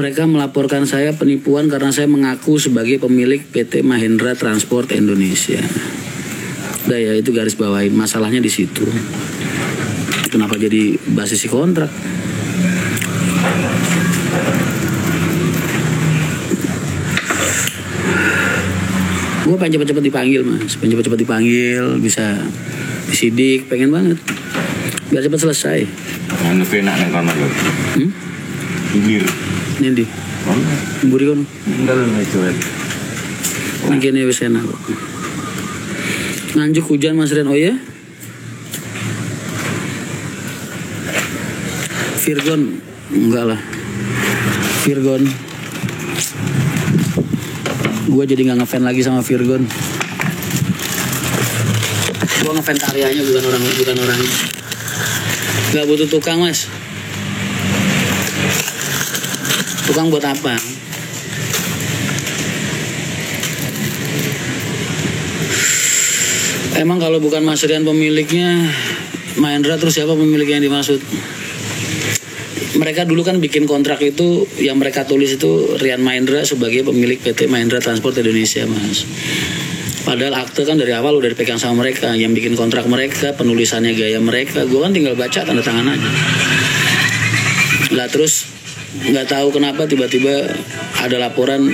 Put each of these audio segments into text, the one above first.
Mereka melaporkan saya penipuan karena saya mengaku sebagai pemilik PT Mahindra Transport Indonesia. Udah ya, itu garis bawain, masalahnya di situ. Kenapa jadi basis kontrak? Gue pengen cepet-cepet dipanggil mas, pengen cepet-cepet dipanggil, bisa disidik, pengen banget, biar cepet selesai. Anu enak nang kamar lo. Hilir. Nanti. Buri kono. Enggak lo coret. Mungkin wis enak. Nganjuk hujan Mas Ren, oh ya? Virgon, enggak lah. Virgon. Gue jadi nggak ngefan lagi sama Virgon. Gue ngefan karyanya bukan orang. Gak butuh tukang mas. Tukang buat apa? Emang kalau bukan Mas Rian pemiliknya Mahindra, terus siapa pemiliknya yang dimaksud? Mereka dulu kan bikin kontrak itu, yang mereka tulis itu Rian Mahindra sebagai pemilik PT Mahindra Transport Indonesia mas. Padahal akte kan dari awal udah dipegang sama mereka, yang bikin kontrak mereka, penulisannya gaya mereka. Gue kan tinggal baca tanda tangan aja. Lah terus nggak tahu kenapa tiba-tiba ada laporan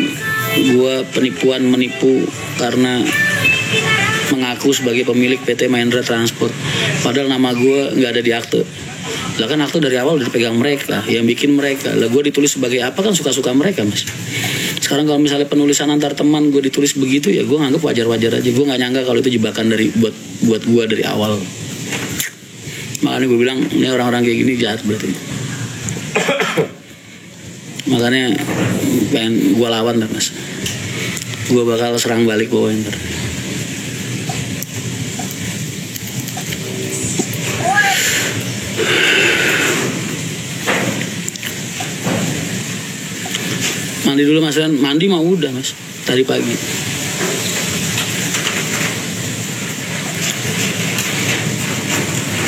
gue menipu karena mengaku sebagai pemilik PT Mahindra Transport. Padahal nama gue nggak ada di akte. Lah kan akte dari awal udah dipegang mereka, yang bikin mereka. Lah gue ditulis sebagai apa kan suka-suka mereka mas. Sekarang kalau misalnya penulisan antar teman gue ditulis begitu, ya gue nganggap wajar-wajar aja. Gue nggak nyangka kalau itu jebakan dari buat gue dari awal. Makanya gue bilang ini orang-orang kayak gini jahat berarti. Makanya pengen gue lawan lah mas. Gue bakal serang balik pokoknya. Mandi dulu mas Ren, mandi mah udah mas, tadi pagi.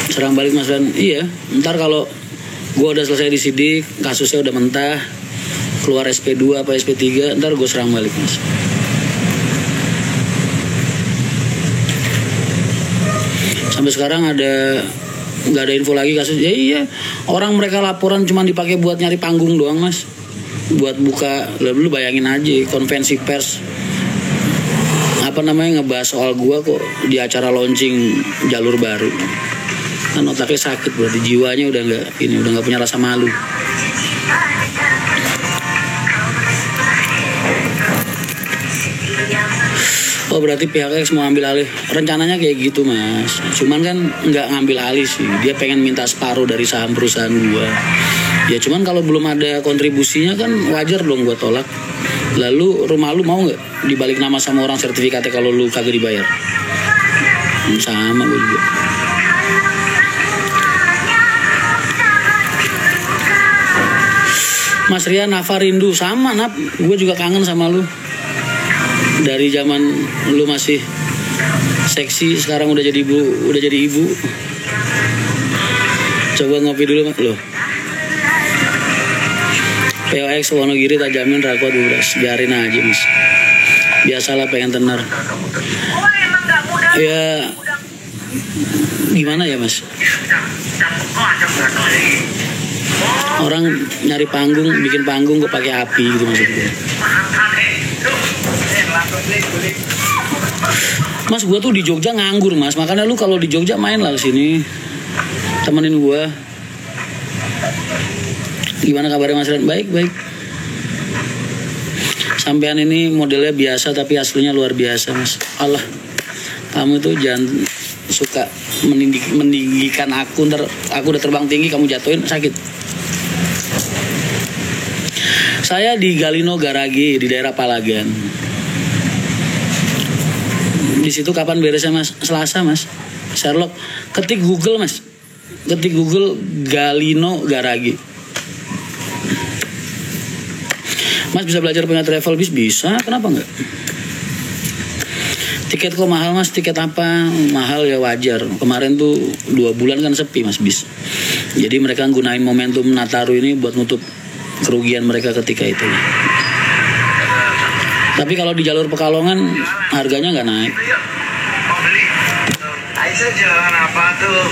Serang balik mas Ren, iya. Ntar kalau gue udah selesai disidik, kasusnya udah mentah, keluar SP2 apa SP3, ntar gue serang balik mas. Sampai sekarang nggak ada info lagi kasus. Ya iya, orang mereka laporan cuma dipakai buat nyari panggung doang mas. Buat buka, lu bayangin aja konvensi pers ngebahas soal gua kok di acara launching jalur baru. Kan otaknya sakit berarti, jiwanya udah nggak punya rasa malu. Oh berarti pihak X mau ambil alih. Rencananya kayak gitu mas. Cuman kan nggak ngambil alih sih. Dia pengen minta separuh dari saham perusahaan gua. Ya cuman kalau belum ada kontribusinya kan wajar dong gua tolak. Lalu rumah lu mau nggak dibalik nama sama orang sertifikatnya kalau lu kagak dibayar? Sama gua juga. Mas Rian, Nafa rindu sama Nap. Gue juga kangen sama lu. Dari zaman lu masih seksi, sekarang udah jadi ibu. Coba ngopi dulu mas lo. POX Wonogiri tak jamin Rakot 12. Biarin aja mas. Biasalah pengen tenar. Ya gimana ya mas? Orang nyari panggung, bikin panggung gue pakai api gitu maksud gue. Mas gue tuh di Jogja nganggur mas, makanya lu kalau di Jogja main lah kesini, temenin gue. Gimana kabarnya mas Ren? Baik. Sampean ini modelnya biasa tapi aslinya luar biasa mas. Allah, kamu tuh jangan suka meninggikan aku. Ntar aku udah terbang tinggi kamu jatuhin sakit. Saya di Galino Garage di daerah Palagan. Di situ kapan beresnya mas? Selasa mas. Sherlock, ketik Google mas. Ketik Google Galino Garage. Mas bisa belajar punya travel bis? Bisa, kenapa enggak? Tiket kok mahal mas? Tiket apa? Mahal ya wajar. Kemarin tuh 2 bulan kan sepi mas bis. Jadi mereka gunain momentum Nataru ini buat nutup kerugian mereka ketika itu. Tapi kalau di jalur Pekalongan harganya nggak naik. Mau beli? Aisyah jualan apa tuh?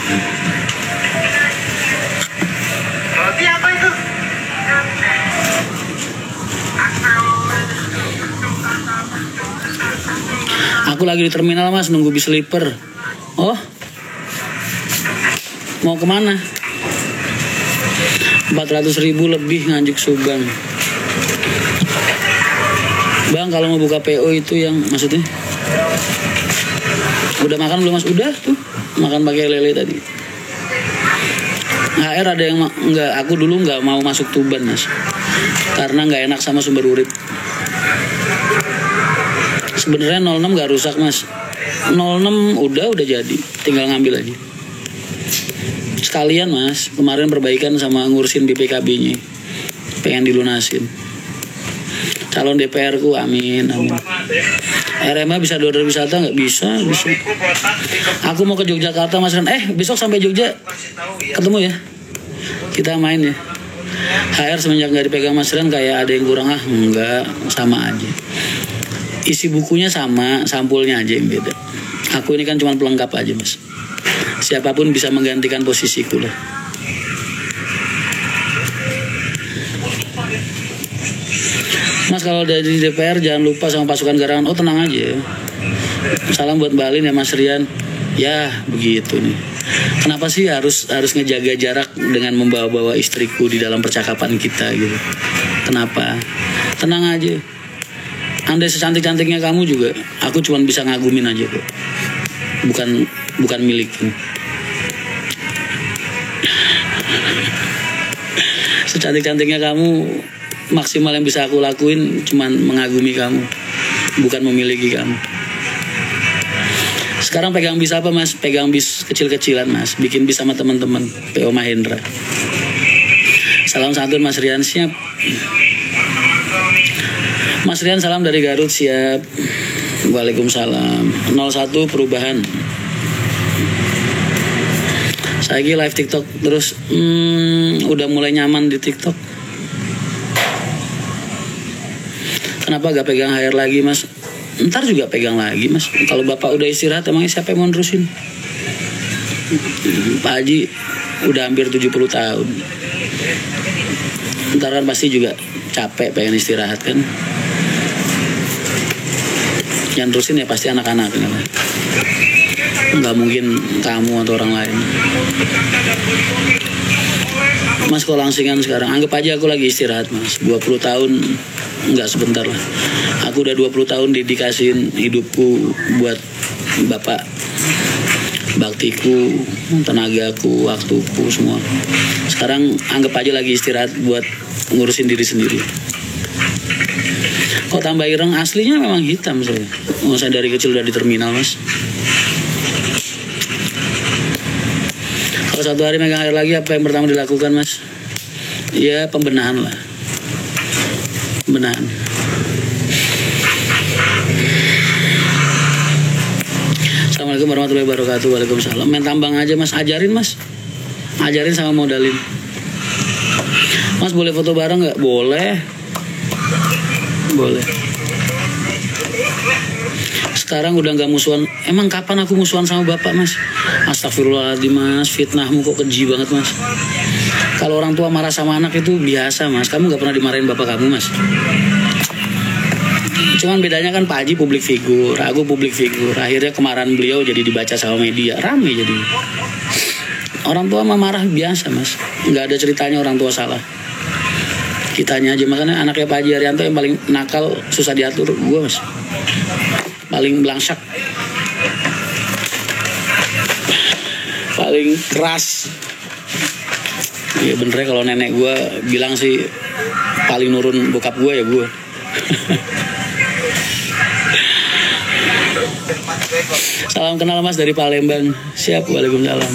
Roti apa itu? Aku lagi di terminal mas, nunggu bis sleeper. Oh, mau kemana? 400.000 lebih Nganjuk Subang. Bang, kalau mau buka PO itu yang maksudnya? Udah makan belum mas? Udah tuh, makan pakai lele tadi. HR ada yang nggak? Aku dulu nggak mau masuk Tuban mas, karena nggak enak sama sumber urip. Sebenarnya 06 nggak rusak mas. 06 udah jadi, tinggal ngambil aja. Sekalian mas, kemarin perbaikan sama ngurusin BPKB-nya, pengen dilunasin. Calon DPR ku, amin. RMA bisa order wisata nggak? Bisa. Aku mau ke Yogyakarta mas Ren. Besok sampai Jogja ketemu ya, kita main ya. HR semenjak nggak dipegang mas Ren kayak ada yang kurang. Enggak, sama aja. Isi bukunya sama, sampulnya aja yang beda. Aku ini kan cuma pelengkap aja mas. Siapapun bisa menggantikan posisiku lah. Mas kalau dari DPR jangan lupa sama pasukan garangan. Oh tenang aja. Salam buat Mbak Alin ya Mas Rian. Ya begitu nih. Kenapa sih harus ngejaga jarak dengan membawa-bawa istriku di dalam percakapan kita gitu? Kenapa? Tenang aja. Andai secantik-cantiknya kamu juga, aku cuma bisa ngagumin aja kok. Bukan milikku. Secantik-cantiknya kamu, maksimal yang bisa aku lakuin cuma mengagumi kamu, bukan memiliki kamu. Sekarang pegang bis apa mas? Pegang bis kecil-kecilan mas, bikin bis sama teman-teman PO Mahendra. Salam santun Mas Rian, siap. Mas Rian salam dari Garut, siap. Waalaikumsalam. 01 perubahan. Saya lagi live TikTok terus, udah mulai nyaman di TikTok. Kenapa gak pegang HR lagi mas? Ntar juga pegang lagi mas. Kalau bapak udah istirahat emangnya siapa yang mau nerusin? Pak Haji udah hampir 70 tahun. Ntar kan pasti juga capek pengen istirahat kan. Yang terusin ya pasti anak-anaknya lah. Nggak mungkin kamu atau orang lain. Mas kok langsingan sekarang? Anggap aja aku lagi istirahat mas. 20 tahun nggak sebentar lah. Aku udah 20 tahun dedikasiin hidupku buat bapak. Baktiku, tenagaku, waktuku semua. Sekarang anggap aja lagi istirahat buat ngurusin diri sendiri. Kok tambah ireng? Aslinya memang hitam saya. Saya dari kecil udah di terminal mas. Kalau satu hari megang air lagi, apa yang pertama dilakukan mas? Ya pembenahan lah. Pembenahan. Assalamualaikum warahmatullahi wabarakatuh. Waalaikumsalam. Main tambang aja mas, ajarin mas. Ajarin sama modalin. Mas boleh foto bareng nggak? Boleh. Boleh. Sekarang udah nggak musuhan. Emang kapan aku musuhan sama bapak mas? Astagfirullahaladzim mas, fitnahmu kok keji banget mas. Kalau orang tua marah sama anak itu biasa mas. Kamu nggak pernah dimarahin bapak kamu mas. Cuman bedanya kan Pak Haji publik figur, aku publik figur. Akhirnya kemarahan beliau jadi dibaca sama media, rame jadi. Orang tua mah marah biasa mas. Nggak ada ceritanya orang tua salah. Kitanya aja, makanya anaknya Pak Haji Haryanto yang paling nakal, susah diatur, gue mas. Paling belangsak, paling keras. Ya bener kalau nenek gue bilang sih paling nurun bokap gue ya gue. Salam kenal mas dari Palembang. Siap, waalaikumsalam.